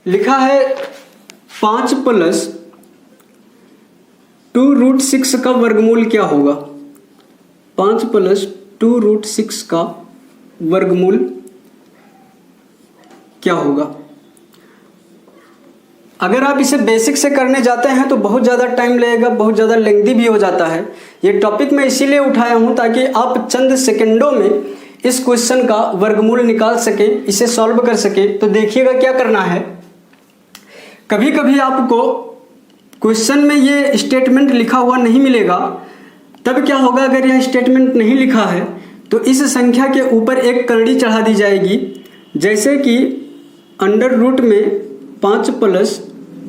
लिखा है 5 प्लस 2√6 का वर्गमूल क्या होगा। 5 प्लस 2√6 का वर्गमूल क्या होगा। अगर आप इसे बेसिक से करने जाते हैं तो बहुत ज़्यादा टाइम लगेगा, बहुत ज़्यादा लेंथी भी हो जाता है। ये टॉपिक मैं इसीलिए उठाया हूँ ताकि आप चंद सेकंडों में इस क्वेश्चन का वर्गमूल निकाल सके, इसे सॉल्व कर सके। तो देखिएगा क्या करना है। कभी कभी आपको क्वेश्चन में ये स्टेटमेंट लिखा हुआ नहीं मिलेगा, तब क्या होगा, अगर यह स्टेटमेंट नहीं लिखा है तो इस संख्या के ऊपर एक करड़ी चढ़ा दी जाएगी, जैसे कि अंडर रूट में 5 प्लस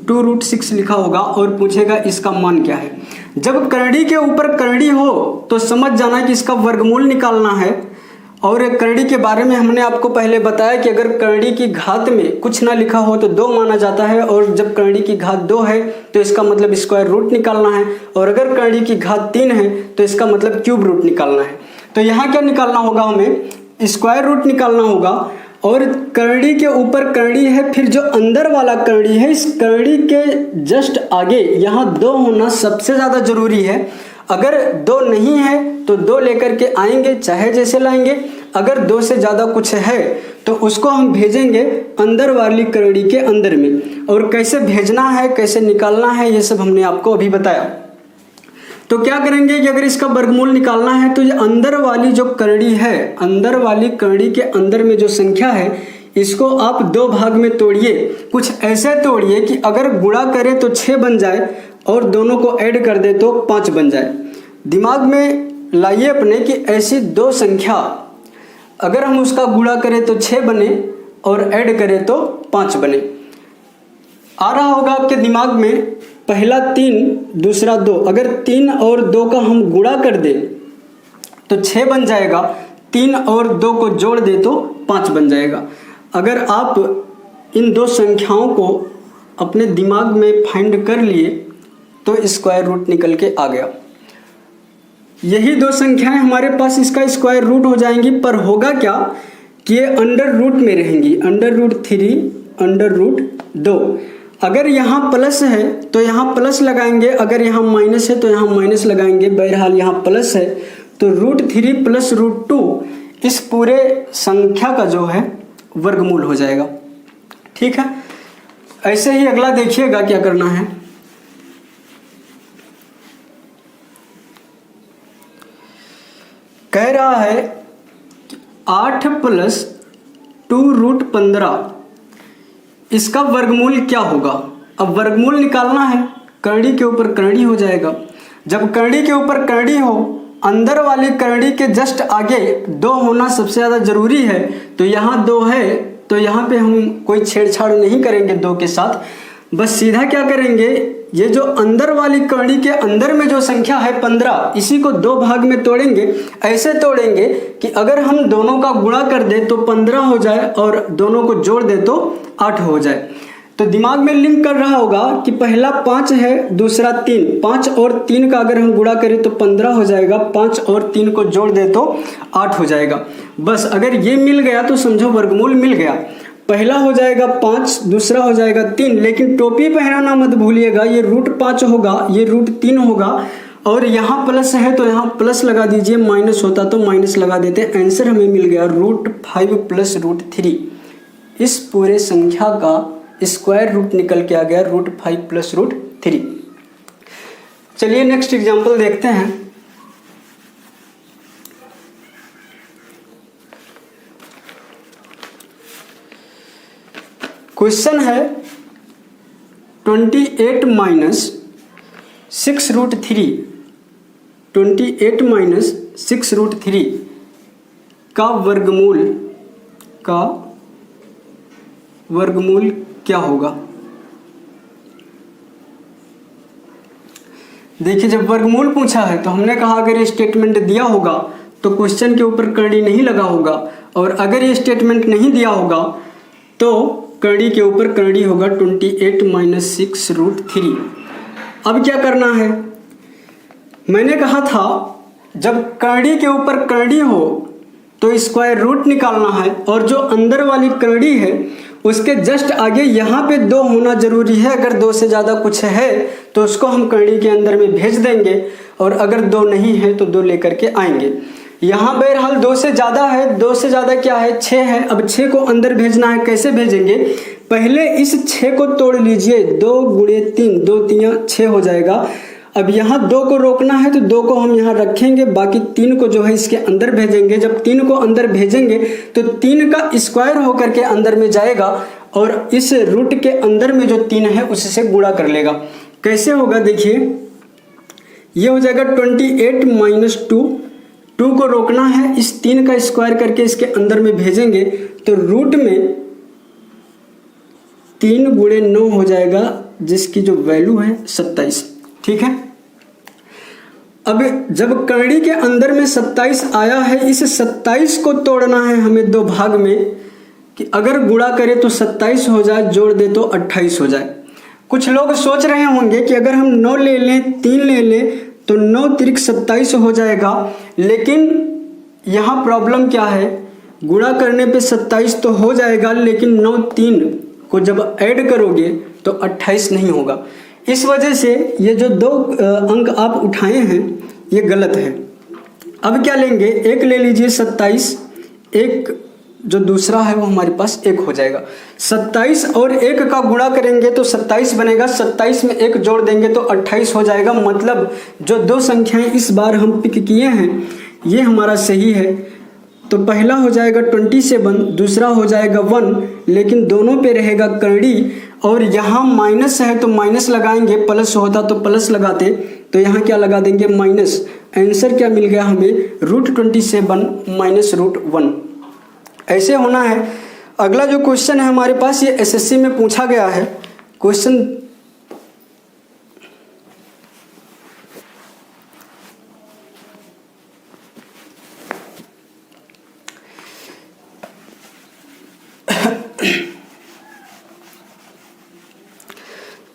2√6 लिखा होगा और पूछेगा इसका मान क्या है। जब करड़ी के ऊपर करड़ी हो तो समझ जाना कि इसका वर्गमूल निकालना है। और करड़ी के बारे में हमने आपको पहले बताया कि अगर करड़ी की घात में कुछ ना लिखा हो तो 2 माना जाता है, और जब करड़ी की घात 2 है तो इसका मतलब स्क्वायर रूट निकालना है, और अगर करड़ी की घात 3 है तो इसका मतलब क्यूब रूट निकालना है। तो यहाँ क्या निकालना होगा, हमें स्क्वायर रूट निकालना होगा। और करड़ी के ऊपर करड़ी है, फिर जो अंदर वाला करड़ी है, इस करड़ी के जस्ट आगे यहाँ 2 होना सबसे ज़्यादा जरूरी है। अगर 2 नहीं है तो 2 लेकर के आएंगे, चाहे जैसे लाएंगे। अगर 2 से ज़्यादा कुछ है तो उसको हम भेजेंगे अंदर वाली करड़ी के अंदर में। और कैसे भेजना है, कैसे निकालना है, ये सब हमने आपको अभी बताया। तो क्या करेंगे कि अगर इसका वर्गमूल निकालना है तो ये अंदर वाली जो करड़ी है, अंदर वाली करड़ी के अंदर में जो संख्या है, इसको आप 2 भाग में तोड़िए। कुछ ऐसे तोड़िए कि अगर गुणा करें तो 6 बन जाए और दोनों को ऐड कर दे तो 5 बन जाए। दिमाग में लाइए अपने कि ऐसी 2 संख्या अगर हम उसका गुणा करें तो 6 बने और ऐड करें तो 5 बने। आ रहा होगा आपके दिमाग में, पहला 3 दूसरा 2। अगर 3 और 2 का हम गुणा कर दें तो 6 बन जाएगा, 3 और 2 को जोड़ दे तो 5 बन जाएगा। अगर आप इन 2 संख्याओं को अपने दिमाग में फाइंड कर लिए तो स्क्वायर रूट निकल के आ गया। यही 2 संख्याएं हमारे पास इसका स्क्वायर रूट हो जाएंगी, पर होगा क्या कि ये अंडर रूट में रहेंगी, अंडर रूट 3, अंडर रूट 2। अगर यहाँ प्लस है तो यहाँ प्लस लगाएंगे, अगर यहाँ माइनस है तो यहाँ माइनस लगाएंगे। बहरहाल यहाँ प्लस है तो √3 प्लस √2 इस पूरे संख्या का जो है वर्गमूल हो जाएगा। ठीक है, ऐसे ही अगला देखिएगा क्या करना है। कह रहा है 8 प्लस 2√15 इसका वर्गमूल क्या होगा। अब वर्गमूल निकालना है, करड़ी के ऊपर करड़ी हो जाएगा। जब करड़ी के ऊपर करड़ी हो, अंदर वाली करड़ी के जस्ट आगे 2 होना सबसे ज़्यादा जरूरी है। तो यहाँ 2 है तो यहाँ पे हम कोई छेड़छाड़ नहीं करेंगे 2 के साथ, बस सीधा क्या करेंगे, ये जो अंदर वाली करड़ी के अंदर में जो संख्या है 15, इसी को 2 भाग में तोड़ेंगे। ऐसे तोड़ेंगे कि अगर हम दोनों का गुणा कर दे तो 15 हो जाए और दोनों को जोड़ दे तो 8 हो जाए। तो दिमाग में लिंक कर रहा होगा कि पहला 5 है, दूसरा 3। 5 और 3 का अगर हम गुणा करें तो 15 हो जाएगा, 5 और 3 को जोड़ दे तो 8 हो जाएगा। बस अगर ये मिल गया तो समझो वर्गमूल मिल गया। पहला हो जाएगा 5, दूसरा हो जाएगा 3, लेकिन टोपी पहनाना मत भूलिएगा, ये √5 होगा, ये √3 होगा, और यहाँ प्लस है तो यहाँ प्लस लगा दीजिए, माइनस होता तो माइनस लगा देते। आंसर हमें मिल गया √5 प्लस √3। इस पूरे संख्या का स्क्वायर रूट निकल के आ गया √5 प्लस √3। चलिए नेक्स्ट एग्जांपल देखते हैं। क्वेश्चन है 28 माइनस 6√3, 28 माइनस 6√3 का वर्गमूल क्या होगा। देखिए, जब वर्गमूल पूछा है तो हमने कहा अगर ये स्टेटमेंट दिया होगा तो क्वेश्चन के ऊपर करड़ी नहीं लगा होगा, और अगर ये स्टेटमेंट नहीं दिया होगा तो करड़ी के ऊपर करड़ी होगा 28 माइनस 6√3। अब क्या करना है, मैंने कहा था जब करड़ी के ऊपर करड़ी हो तो स्क्वायर रूट निकालना है, और जो अंदर वाली करड़ी है उसके जस्ट आगे यहाँ पे 2 होना जरूरी है। अगर 2 से ज़्यादा कुछ है तो उसको हम करड़ी के अंदर में भेज देंगे, और अगर 2 नहीं है तो 2 लेकर के आएंगे। यहाँ बहरहाल 2 से ज़्यादा है, 2 से ज़्यादा क्या है, 6 है। अब 6 को अंदर भेजना है, कैसे भेजेंगे? पहले इस 6 को तोड़ लीजिए, 2 गुणे 3, 2 3 6 हो जाएगा। अब यहाँ 2 को रोकना है तो 2 को हम यहाँ रखेंगे, बाकी 3 को जो है इसके अंदर भेजेंगे। जब 3 को अंदर भेजेंगे तो 3 का स्क्वायर होकर के अंदर में जाएगा, और इस रूट के अंदर में जो 3 है उससे गुणा कर लेगा। कैसे होगा देखिए, ये हो जाएगा 28 माइनस 2, 2 को रोकना है, इस 3 का स्क्वायर करके इसके अंदर में भेजेंगे तो रूट में 3 गुणे 9 हो जाएगा, जिसकी जो वैल्यू है 27। ठीक है। अब जब करड़ी के अंदर में 27 आया है, इस 27 को तोड़ना है हमें 2 भाग में, कि अगर गुणा करें तो 27 हो जाए, जोड़ दे तो 28 हो जाए। कुछ लोग सोच रहे होंगे कि अगर हम 9 ले लें, 3 ले लें तो 9 त्रिक 27 हो जाएगा, लेकिन यहाँ प्रॉब्लम क्या है, गुणा करने पे 27 तो हो जाएगा, लेकिन 9 3 को जब ऐड करोगे तो 28 नहीं होगा। इस वजह से ये जो 2 अंक आप उठाए हैं ये गलत है। अब क्या लेंगे, एक ले लीजिए 27, एक जो दूसरा है वो हमारे पास 1 हो जाएगा। 27 और 1 का गुणा करेंगे तो 27 बनेगा, 27 में 1 जोड़ देंगे तो 28 हो जाएगा। मतलब जो 2 संख्याएं इस बार हम पिक किए हैं ये हमारा सही है। तो पहला हो जाएगा 27, दूसरा हो जाएगा 1, लेकिन दोनों पे रहेगा करड़ी, और यहाँ माइनस है तो माइनस लगाएंगे, प्लस होता तो प्लस लगाते, तो यहाँ क्या लगा देंगे, माइनस। आंसर क्या मिल गया हमें, √27 माइनस √1। ऐसे होना है। अगला जो क्वेश्चन है हमारे पास, ये एसएससी में पूछा गया है क्वेश्चन।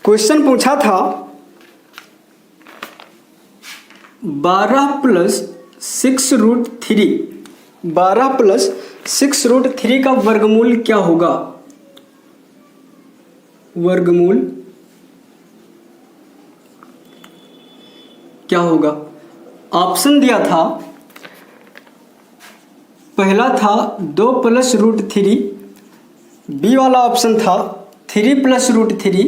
क्वेश्चन पूछा था 12 + 6√3, 12 + 6√3 का वर्गमूल क्या होगा? वर्गमूल क्या होगा? ऑप्शन दिया था, पहला था 2 + √3, बी वाला ऑप्शन था 3 + √3,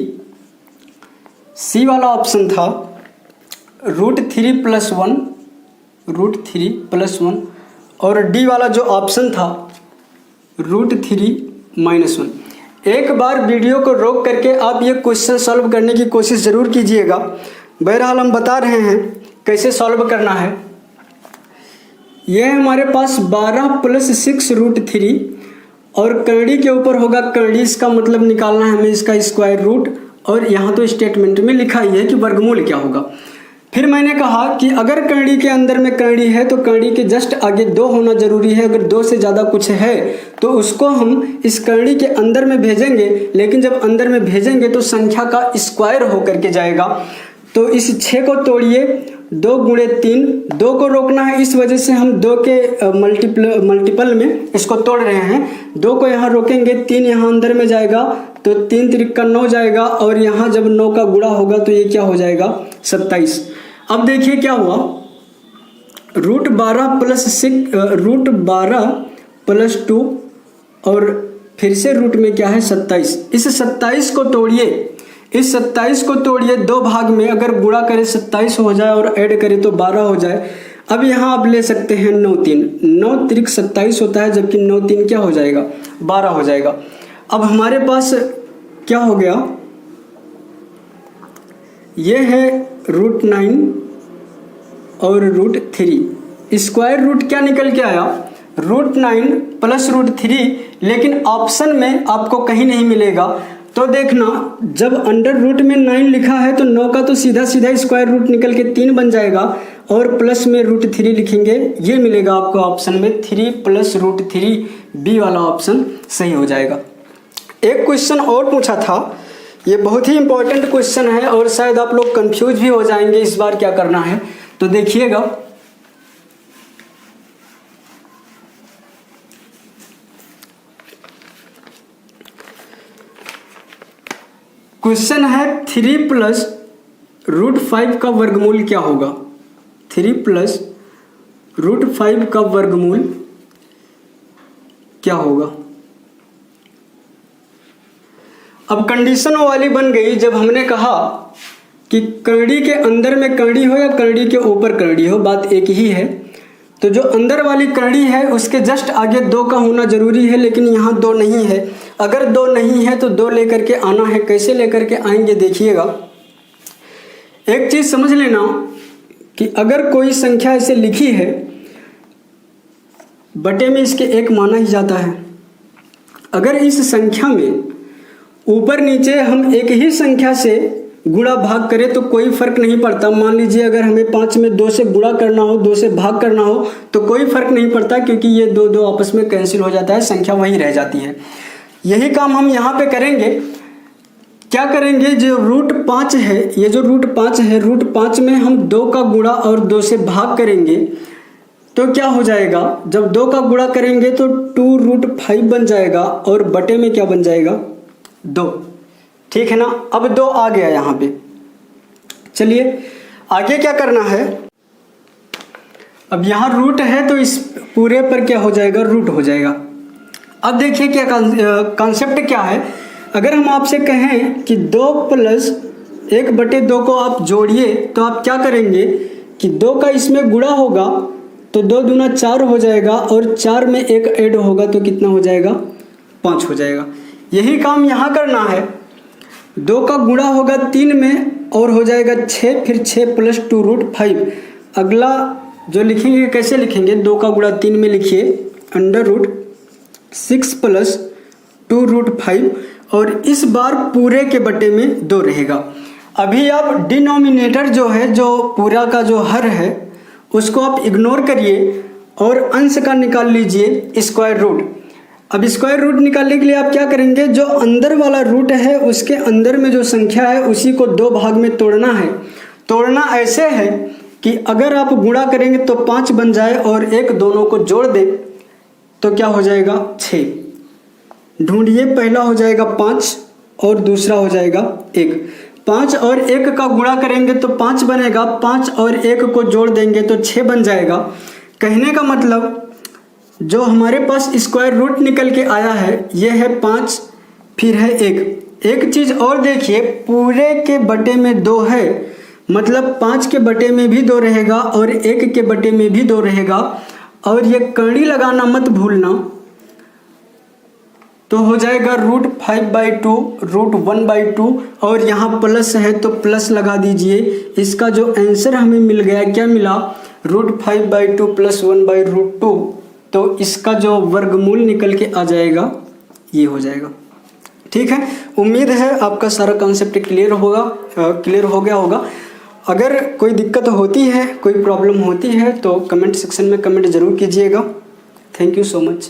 सी वाला ऑप्शन था √3 + 1, √3 + 1, और डी वाला जो ऑप्शन था √3 - 1। एक बार वीडियो को रोक करके आप ये क्वेश्चन सॉल्व करने की कोशिश ज़रूर कीजिएगा। बहरहाल हम बता रहे हैं कैसे सॉल्व करना है। यह हमारे पास 12 + 6√3, और करड़ी के ऊपर होगा करड़ी, इसका मतलब निकालना है हमें इसका स्क्वायर रूट, और यहाँ तो स्टेटमेंट में लिखा ही है कि वर्गमूल क्या होगा। फिर मैंने कहा कि अगर करड़ी के अंदर में करड़ी है तो करड़ी के जस्ट आगे 2 होना जरूरी है। अगर 2 से ज़्यादा कुछ है तो उसको हम इस करड़ी के अंदर में भेजेंगे, लेकिन जब अंदर में भेजेंगे तो संख्या का स्क्वायर होकर के जाएगा। तो इस 6 को तोड़िए, 2 गुणे 3, 2 को रोकना है, इस वजह से हम 2 के मल्टीपल में इसको तोड़ रहे हैं। 2 को यहाँ रोकेंगे, 3 यहाँ अंदर में जाएगा तो 3 त्रिक का 9 जाएगा, और यहाँ जब 9 का गुणा होगा तो ये क्या हो जाएगा, 27। अब देखिए क्या हुआ, √12 + 2, और फिर से रूट में क्या है 27। इस 27 को तोड़िए, इस 27 को तोड़िए 2 भाग में, अगर गुणा करें 27 हो जाए और ऐड करें तो 12 हो जाए। अब यहाँ आप ले सकते हैं 9 3, 9 त्रिक 27 होता है, जबकि 9 3 क्या हो जाएगा, 12 हो जाएगा। अब हमारे पास क्या हो गया, ये है √9 और √3, स्क्वायर रूट क्या निकल के आया, √9 + √3, लेकिन ऑप्शन में आपको कहीं नहीं मिलेगा। तो देखना, जब अंडर रूट में 9 लिखा है तो 9 का तो सीधा सीधा स्क्वायर रूट निकल के 3 बन जाएगा, और प्लस में √3 लिखेंगे, ये मिलेगा आपको ऑप्शन में 3 + √3, बी वाला ऑप्शन सही हो जाएगा। एक क्वेश्चन और पूछा था, ये बहुत ही इंपॉर्टेंट क्वेश्चन है और शायद आप लोग कंफ्यूज भी हो जाएंगे इस बार क्या करना है, तो देखिएगा। क्वेश्चन है 3 प्लस रूट 5 का वर्गमूल क्या होगा। 3 प्लस रूट 5 का वर्गमूल क्या होगा। अब कंडीशन वाली बन गई जब हमने कहा कि करड़ी के अंदर में करड़ी हो या करड़ी के ऊपर करड़ी हो, बात एक ही है। तो जो अंदर वाली करड़ी है उसके जस्ट आगे 2 का होना जरूरी है, लेकिन यहाँ 2 नहीं है। अगर 2 नहीं है तो 2 लेकर के आना है। कैसे लेकर के आएंगे देखिएगा। एक चीज़ समझ लेना कि अगर कोई संख्या ऐसे लिखी है, बटे में इसके 1 माना ही जाता है। अगर इस संख्या में ऊपर नीचे हम एक ही संख्या से गुणा भाग करें तो कोई फर्क नहीं पड़ता। मान लीजिए अगर हमें 5 में 2 से गुणा करना हो, 2 से भाग करना हो तो कोई फर्क नहीं पड़ता, क्योंकि ये 2 आपस में कैंसिल हो जाता है, संख्या वही रह जाती है। यही काम हम यहाँ पे करेंगे। क्या करेंगे, जो रूट 5 है, ये जो रूट 5 है, रूट 5 में हम 2 का गुणा और 2 से भाग करेंगे तो क्या हो जाएगा। जब 2 का गुणा करेंगे तो 2 रूट 5 बन जाएगा और बटे में क्या बन जाएगा, 2। ठीक है ना। अब 2 आ गया यहाँ पे। चलिए आगे क्या करना है। अब यहाँ रूट है तो इस पूरे पर क्या हो जाएगा, रूट हो जाएगा। अब देखिए क्या कॉन्सेप्ट क्या है। अगर हम आपसे कहें कि 2 प्लस 1/2 को आप जोड़िए तो आप क्या करेंगे कि 2 का इसमें गुणा होगा तो 2 दूना 4 हो जाएगा और 4 में 1 ऐड होगा तो कितना हो जाएगा, 5 हो जाएगा। यही काम यहाँ करना है। 2 का गुणा होगा 3 में और हो जाएगा 6, फिर 6 प्लस 2 रूट 5। अगला जो लिखेंगे कैसे लिखेंगे, 2 का गुणा 3 में लिखिए अंडर रूट 6 प्लस 2 रूट 5 और इस बार पूरे के बटे में 2 रहेगा। अभी आप डिनोमिनेटर जो है, जो पूरा का जो हर है, उसको आप इग्नोर करिए और अंश का निकाल लीजिए स्क्वायर रूट। अब स्क्वायर रूट निकालने के लिए आप क्या करेंगे, जो अंदर वाला रूट है उसके अंदर में जो संख्या है उसी को 2 भाग में तोड़ना है। तोड़ना ऐसे है कि अगर आप गुणा करेंगे तो 5 बन जाए और 1 दोनों को जोड़ दे तो क्या हो जाएगा, 6। ढूंढिए, पहला हो जाएगा 5 और दूसरा हो जाएगा 1। 5 और 1 का गुणा करेंगे तो 5 बनेगा, 5 और 1 को जोड़ देंगे तो 6 बन जाएगा। कहने का मतलब जो हमारे पास स्क्वायर रूट निकल के आया है ये है 5, फिर है 1। एक चीज़ और देखिए, पूरे के बटे में 2 है, मतलब 5 के बटे में भी 2 रहेगा और 1 के बटे में भी 2 रहेगा। और ये कड़ी लगाना मत भूलना। तो हो जाएगा रूट 5/2 रूट 1/2 और यहाँ प्लस है तो प्लस लगा दीजिए। इसका जो आंसर हमें मिल गया, क्या मिला, रूट 5/2 प्लस 1/√2। तो इसका जो वर्गमूल निकल के आ जाएगा ये हो जाएगा। ठीक है, उम्मीद है आपका सारा कॉन्सेप्ट क्लियर हो गया होगा। अगर कोई दिक्कत होती है, कोई प्रॉब्लम होती है तो कमेंट सेक्शन में कमेंट ज़रूर कीजिएगा। Thank you so much.